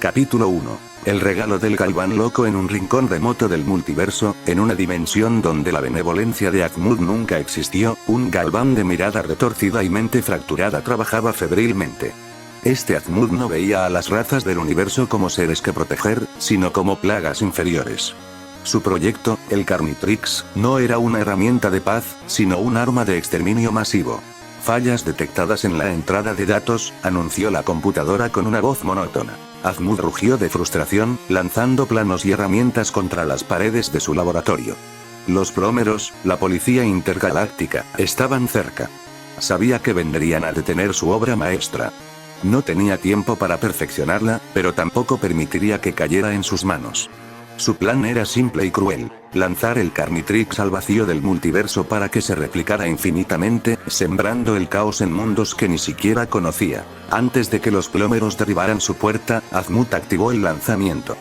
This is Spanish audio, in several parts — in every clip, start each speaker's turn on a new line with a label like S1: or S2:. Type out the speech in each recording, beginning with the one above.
S1: Capítulo 1. El regalo del Galván loco. En un rincón remoto del multiverso, en una dimensión donde la benevolencia de Akhmud nunca existió, un Galván de mirada retorcida y mente fracturada trabajaba febrilmente. Este Akhmud no veía a las razas del universo como seres que proteger, sino como plagas inferiores. Su proyecto, el Carnitrix, no era una herramienta de paz, sino un arma de exterminio masivo. Fallas detectadas en la entrada de datos, anunció la computadora con una voz monótona. Akhmud rugió de frustración, lanzando planos y herramientas contra las paredes de su laboratorio. Los plómeros, la policía intergaláctica, estaban cerca. Sabía que vendrían a detener su obra maestra. No tenía tiempo para perfeccionarla, pero tampoco permitiría que cayera en sus manos. Su plan era simple y cruel: lanzar el Carnitrix al vacío del multiverso para que se replicara infinitamente, sembrando el caos en mundos que ni siquiera conocía. Antes de que los plómeros derribaran su puerta, Akhmud activó el lanzamiento.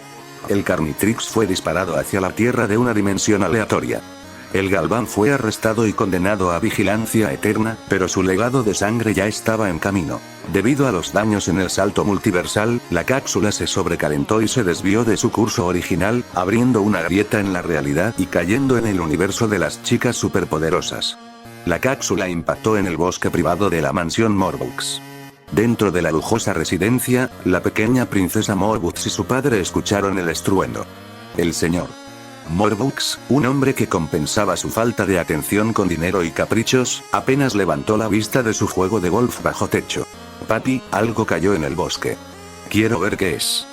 S1: El Carnitrix fue disparado hacia la Tierra de una dimensión aleatoria. El Galván fue arrestado y condenado a vigilancia eterna, pero su legado de sangre ya estaba en camino. Debido a los daños en el salto multiversal, la cápsula se sobrecalentó y se desvió de su curso original, abriendo una grieta en la realidad y cayendo en el universo de las chicas superpoderosas. La cápsula impactó en el bosque privado de la mansión Morbux. Dentro de la lujosa residencia, la pequeña princesa Morbux y su padre escucharon el estruendo. El señor Morbux, un hombre que compensaba su falta de atención con dinero y caprichos, apenas levantó la vista de su juego de golf bajo techo. «Papi, algo cayó en el bosque. Quiero ver qué es»,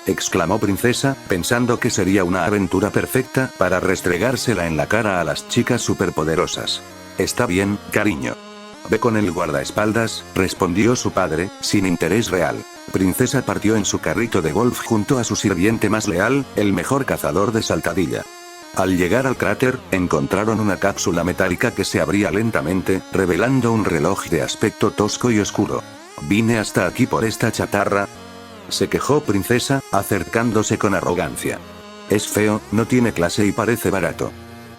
S1: exclamó Princesa, pensando que sería una aventura perfecta para restregársela en la cara a las chicas superpoderosas. «Está bien, cariño. Ve con el guardaespaldas», respondió su padre, sin interés real. Princesa partió en su carrito de golf junto a su sirviente más leal, el mejor cazador de Saltadilla. Al llegar al cráter, encontraron una cápsula metálica que se abría lentamente, revelando un reloj de aspecto tosco y oscuro. «Vine hasta aquí por esta chatarra», se quejó Princesa, acercándose con arrogancia. «Es feo, no tiene clase y parece barato.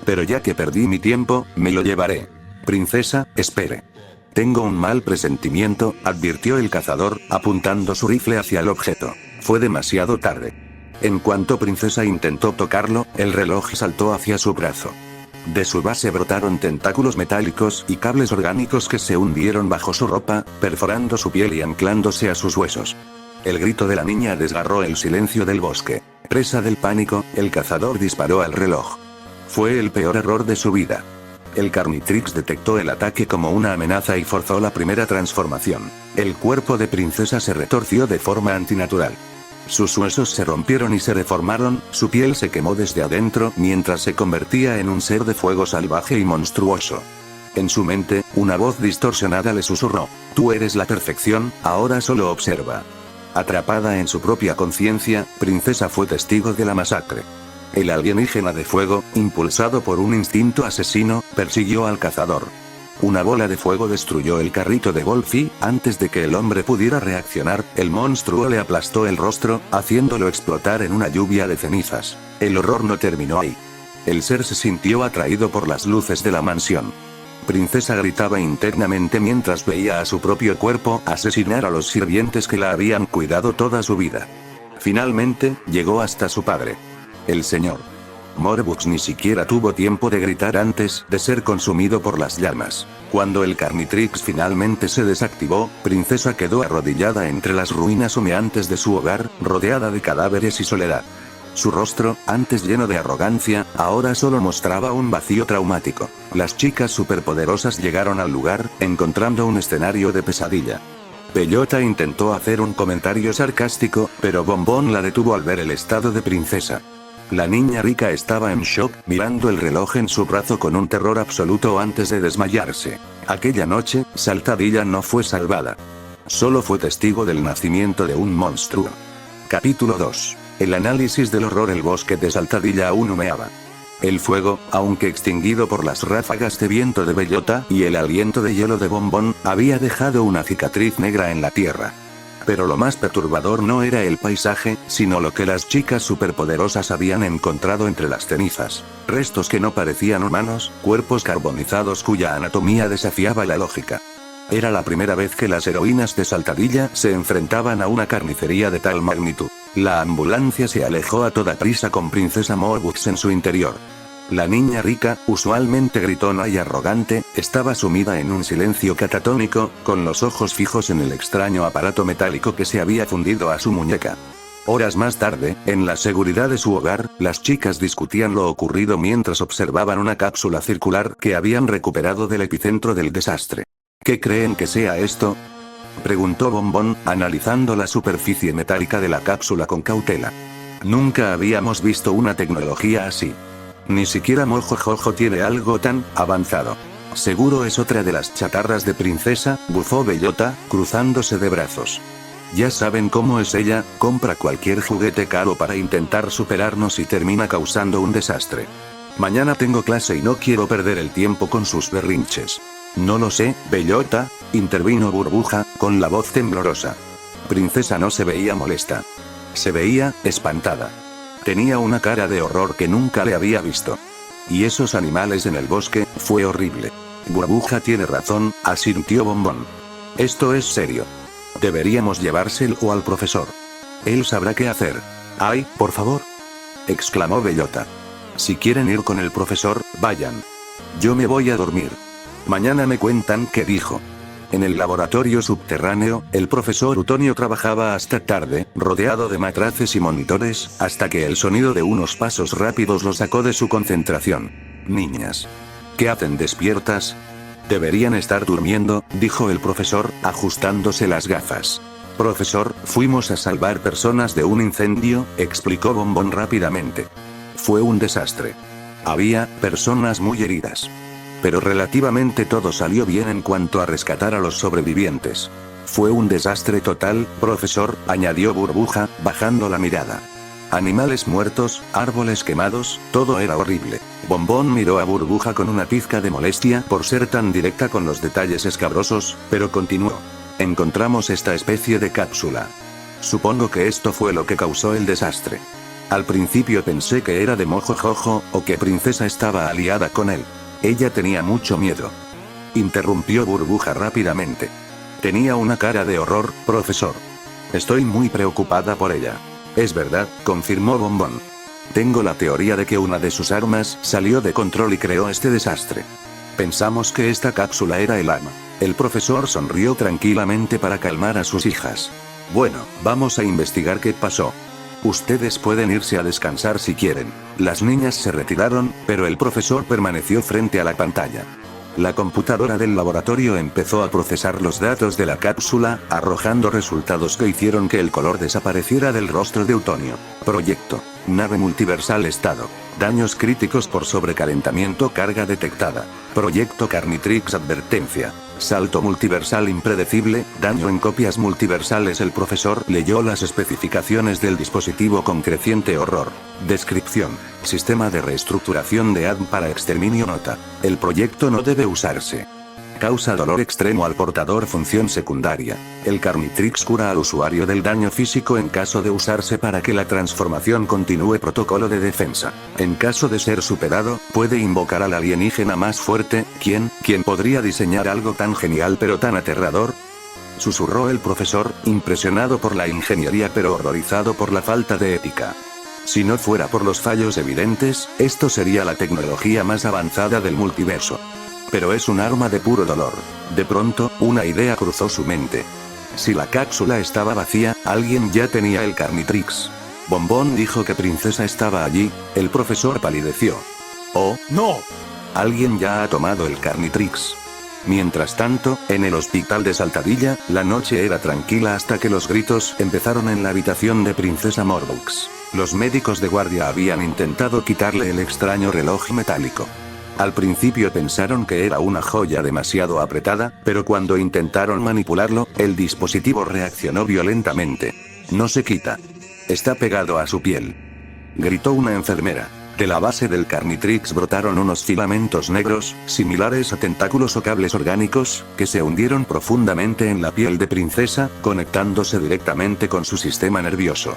S1: Pero ya que perdí mi tiempo, me lo llevaré». «Princesa, espere. Tengo un mal presentimiento», advirtió el cazador, apuntando su rifle hacia el objeto. Fue demasiado tarde. En cuanto Princesa intentó tocarlo, el reloj saltó hacia su brazo. De su base brotaron tentáculos metálicos y cables orgánicos que se hundieron bajo su ropa, perforando su piel y anclándose a sus huesos. El grito de la niña desgarró el silencio del bosque. Presa del pánico, el cazador disparó al reloj. Fue el peor error de su vida. El Carnitrix detectó el ataque como una amenaza y forzó la primera transformación. El cuerpo de Princesa se retorció de forma antinatural. Sus huesos se rompieron y se deformaron, su piel se quemó desde adentro mientras se convertía en un ser de fuego salvaje y monstruoso. En su mente, una voz distorsionada le susurró: «Tú eres la perfección, ahora solo observa». Atrapada en su propia conciencia, Princesa fue testigo de la masacre. El alienígena de fuego, impulsado por un instinto asesino, persiguió al cazador. Una bola de fuego destruyó el carrito de golf y, antes de que el hombre pudiera reaccionar, el monstruo le aplastó el rostro, haciéndolo explotar en una lluvia de cenizas. El horror no terminó ahí. El ser se sintió atraído por las luces de la mansión. Princesa gritaba internamente mientras veía a su propio cuerpo asesinar a los sirvientes que la habían cuidado toda su vida. Finalmente, llegó hasta su padre. El señor Morbux ni siquiera tuvo tiempo de gritar antes de ser consumido por las llamas. Cuando el Carnitrix finalmente se desactivó, Princesa quedó arrodillada entre las ruinas humeantes de su hogar, rodeada de cadáveres y soledad. Su rostro, antes lleno de arrogancia, ahora solo mostraba un vacío traumático. Las chicas superpoderosas llegaron al lugar, encontrando un escenario de pesadilla. Bellota intentó hacer un comentario sarcástico, pero Bombón la detuvo al ver el estado de Princesa. La niña rica estaba en shock, mirando el reloj en su brazo con un terror absoluto antes de desmayarse. Aquella noche, Saltadilla no fue salvada. Solo fue testigo del nacimiento de un monstruo. Capítulo 2. El análisis del horror. El bosque de Saltadilla aún humeaba. El fuego, aunque extinguido por las ráfagas de viento de Bellota y el aliento de hielo de Bombón, había dejado una cicatriz negra en la tierra. Pero lo más perturbador no era el paisaje, sino lo que las chicas superpoderosas habían encontrado entre las cenizas. Restos que no parecían humanos, cuerpos carbonizados cuya anatomía desafiaba la lógica. Era la primera vez que las heroínas de Saltadilla se enfrentaban a una carnicería de tal magnitud. La ambulancia se alejó a toda prisa con Princesa Morbuks en su interior. La niña rica, usualmente gritona y arrogante, estaba sumida en un silencio catatónico, con los ojos fijos en el extraño aparato metálico que se había fundido a su muñeca. Horas más tarde, en la seguridad de su hogar, las chicas discutían lo ocurrido mientras observaban una cápsula circular que habían recuperado del epicentro del desastre. ¿Qué creen que sea esto?, preguntó Bombón, analizando la superficie metálica de la cápsula con cautela. Nunca habíamos visto una tecnología así. Ni siquiera Mojojojo tiene algo tan avanzado. Seguro es otra de las chatarras de Princesa, bufó Bellota, cruzándose de brazos. Ya saben cómo es ella, compra cualquier juguete caro para intentar superarnos y termina causando un desastre. Mañana tengo clase y no quiero perder el tiempo con sus berrinches. No lo sé, Bellota, intervino Burbuja, con la voz temblorosa. Princesa no se veía molesta. Se veía espantada. Tenía una cara de horror que nunca le había visto. Y esos animales en el bosque, fue horrible. Burbuja tiene razón, asintió Bombón. Esto es serio. Deberíamos llevárselo al profesor. Él sabrá qué hacer. ¡Ay, por favor!, exclamó Bellota. Si quieren ir con el profesor, vayan. Yo me voy a dormir. Mañana me cuentan qué dijo. En el laboratorio subterráneo, el profesor Utonio trabajaba hasta tarde, rodeado de matraces y monitores, hasta que el sonido de unos pasos rápidos lo sacó de su concentración. Niñas. ¿Qué hacen despiertas? Deberían estar durmiendo, dijo el profesor, ajustándose las gafas. Profesor, fuimos a salvar personas de un incendio, explicó Bombón rápidamente. Fue un desastre. Había personas muy heridas. Pero relativamente todo salió bien en cuanto a rescatar a los sobrevivientes. Fue un desastre total, profesor, añadió Burbuja, bajando la mirada. Animales muertos, árboles quemados, todo era horrible. Bombón miró a Burbuja con una pizca de molestia por ser tan directa con los detalles escabrosos, pero continuó. Encontramos esta especie de cápsula. Supongo que esto fue lo que causó el desastre. Al principio pensé que era de Mojojojo, o que Princesa estaba aliada con él. Ella tenía mucho miedo. Interrumpió Burbuja rápidamente. Tenía una cara de horror, profesor. Estoy muy preocupada por ella. Es verdad, confirmó Bombón. Tengo la teoría de que una de sus armas salió de control y creó este desastre. Pensamos que esta cápsula era el arma. El profesor sonrió tranquilamente para calmar a sus hijas. Bueno, vamos a investigar qué pasó. Ustedes pueden irse a descansar si quieren. Las niñas se retiraron, pero el profesor permaneció frente a la pantalla. La computadora del laboratorio empezó a procesar los datos de la cápsula, arrojando resultados que hicieron que el color desapareciera del rostro de Utonio. Proyecto. Nave multiversal estado. Daños críticos por sobrecalentamiento, carga detectada. Proyecto Carnitrix advertencia. Salto multiversal impredecible, daño en copias multiversales. El profesor leyó las especificaciones del dispositivo con creciente horror. Descripción. Sistema de reestructuración de ADM para exterminio. Nota. El proyecto no debe usarse. Causa dolor extremo al portador. Función secundaria. El Carnitrix cura al usuario del daño físico en caso de usarse para que la transformación continúe. Protocolo de defensa. En caso de ser superado, puede invocar al alienígena más fuerte. ¿Quién podría diseñar algo tan genial pero tan aterrador?, susurró el profesor, impresionado por la ingeniería pero horrorizado por la falta de ética. Si no fuera por los fallos evidentes, esto sería la tecnología más avanzada del multiverso. Pero es un arma de puro dolor. De pronto, una idea cruzó su mente. Si la cápsula estaba vacía, alguien ya tenía el Carnitrix. Bombón dijo que Princesa estaba allí. El profesor palideció. ¡Oh, no! Alguien ya ha tomado el Carnitrix. Mientras tanto, en el hospital de Saltadilla, la noche era tranquila hasta que los gritos empezaron en la habitación de Princesa Morbuks. Los médicos de guardia habían intentado quitarle el extraño reloj metálico. Al principio pensaron que era una joya demasiado apretada, pero cuando intentaron manipularlo, el dispositivo reaccionó violentamente. No se quita. Está pegado a su piel. Gritó una enfermera. De la base del Carnitrix brotaron unos filamentos negros, similares a tentáculos o cables orgánicos, que se hundieron profundamente en la piel de Princesa, conectándose directamente con su sistema nervioso.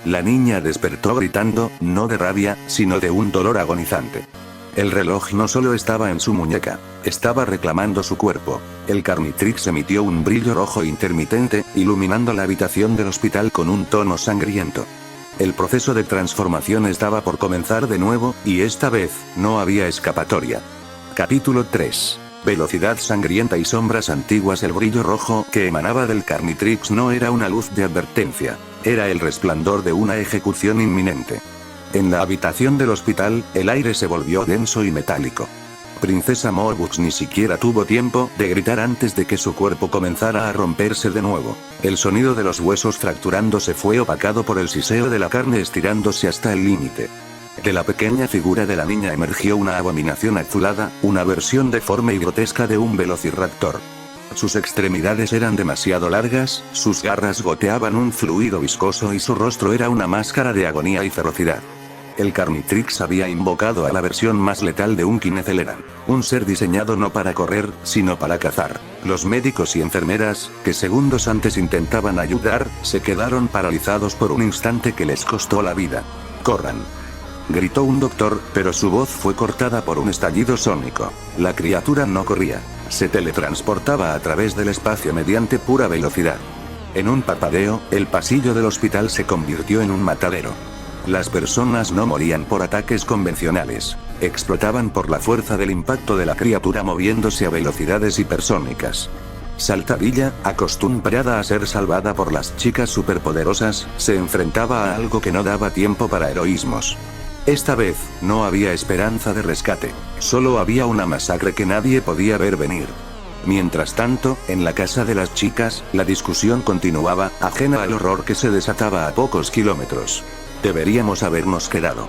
S1: La niña despertó gritando, no de rabia, sino de un dolor agonizante. El reloj no solo estaba en su muñeca, estaba reclamando su cuerpo. El Carnitrix emitió un brillo rojo intermitente, iluminando la habitación del hospital con un tono sangriento. El proceso de transformación estaba por comenzar de nuevo, y esta vez, no había escapatoria. Capítulo 3. Velocidad sangrienta y sombras antiguas. El brillo rojo que emanaba del Carnitrix no era una luz de advertencia, era el resplandor de una ejecución inminente. En la habitación del hospital, el aire se volvió denso y metálico. Princesa Morbux ni siquiera tuvo tiempo de gritar antes de que su cuerpo comenzara a romperse de nuevo. El sonido de los huesos fracturándose fue opacado por el siseo de la carne estirándose hasta el límite. De la pequeña figura de la niña emergió una abominación azulada, una versión deforme y grotesca de un velociraptor. Sus extremidades eran demasiado largas, sus garras goteaban un fluido viscoso y su rostro era una máscara de agonía y ferocidad. El Carnitrix había invocado a la versión más letal de un Kineceleran, un ser diseñado no para correr, sino para cazar. Los médicos y enfermeras, que segundos antes intentaban ayudar, se quedaron paralizados por un instante que les costó la vida. ¡Corran!, gritó un doctor, pero su voz fue cortada por un estallido sónico. La criatura no corría, se teletransportaba a través del espacio mediante pura velocidad. En un parpadeo, el pasillo del hospital se convirtió en un matadero. Las personas no morían por ataques convencionales, explotaban por la fuerza del impacto de la criatura moviéndose a velocidades hipersónicas. Saltadilla, acostumbrada a ser salvada por las chicas superpoderosas, se enfrentaba a algo que no daba tiempo para heroísmos. Esta vez, no había esperanza de rescate, solo había una masacre que nadie podía ver venir. Mientras tanto, en la casa de las chicas, la discusión continuaba, ajena al horror que se desataba a pocos kilómetros. Deberíamos habernos quedado,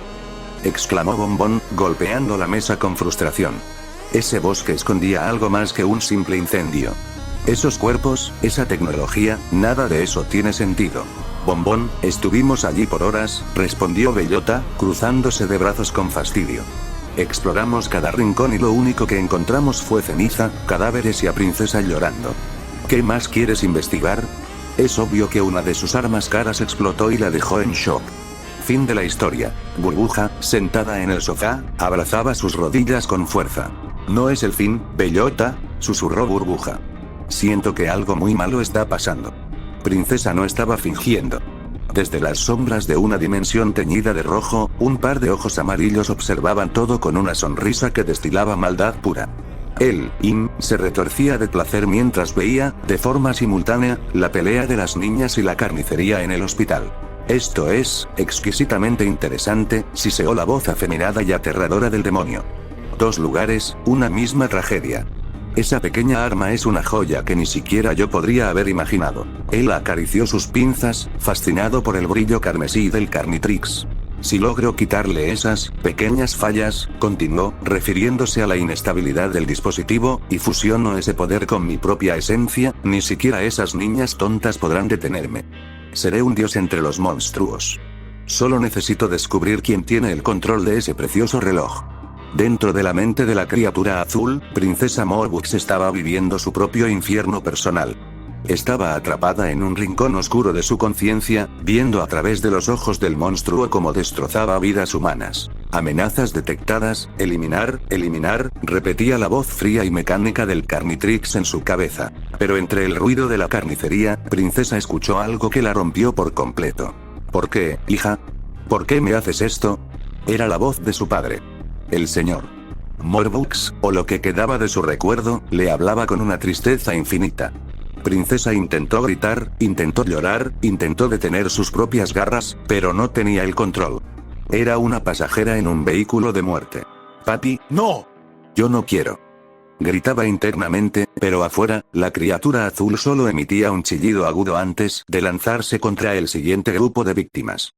S1: exclamó Bombón, golpeando la mesa con frustración. Ese bosque escondía algo más que un simple incendio. Esos cuerpos, esa tecnología, nada de eso tiene sentido. Bombón, estuvimos allí por horas, respondió Bellota, cruzándose de brazos con fastidio. Exploramos cada rincón y lo único que encontramos fue ceniza, cadáveres y a Princesa llorando. ¿Qué más quieres investigar? Es obvio que una de sus armas caras explotó y la dejó en shock. Fin de la historia. Burbuja, sentada en el sofá, abrazaba sus rodillas con fuerza. No es el fin, Bellota, susurró Burbuja. Siento que algo muy malo está pasando. Princesa no estaba fingiendo. Desde las sombras de una dimensión teñida de rojo, un par de ojos amarillos observaban todo con una sonrisa que destilaba maldad pura. Se retorcía de placer mientras veía, de forma simultánea, la pelea de las niñas y la carnicería en el hospital. Esto es, exquisitamente interesante, siseó la voz afeminada y aterradora del demonio. Dos lugares, una misma tragedia. Esa pequeña arma es una joya que ni siquiera yo podría haber imaginado. Él acarició sus pinzas, fascinado por el brillo carmesí del Carnitrix. Si logro quitarle esas pequeñas fallas, continuó, refiriéndose a la inestabilidad del dispositivo, y fusiono ese poder con mi propia esencia, ni siquiera esas niñas tontas podrán detenerme. Seré un dios entre los monstruos. Solo necesito descubrir quién tiene el control de ese precioso reloj. Dentro de la mente de la criatura azul, Princesa Morbux estaba viviendo su propio infierno personal. Estaba atrapada en un rincón oscuro de su conciencia, viendo a través de los ojos del monstruo cómo destrozaba vidas humanas. Amenazas detectadas, eliminar, repetía la voz fría y mecánica del Carnitrix en su cabeza. Pero entre el ruido de la carnicería, Princesa escuchó algo que la rompió por completo. ¿Por qué, hija? ¿Por qué me haces esto? Era la voz de su padre. El señor Morbux, o lo que quedaba de su recuerdo, le hablaba con una tristeza infinita. Princesa intentó gritar, intentó llorar, intentó detener sus propias garras, pero no tenía el control. Era una pasajera en un vehículo de muerte. Papi, no. Yo no quiero. Gritaba internamente, pero afuera, la criatura azul solo emitía un chillido agudo antes de lanzarse contra el siguiente grupo de víctimas.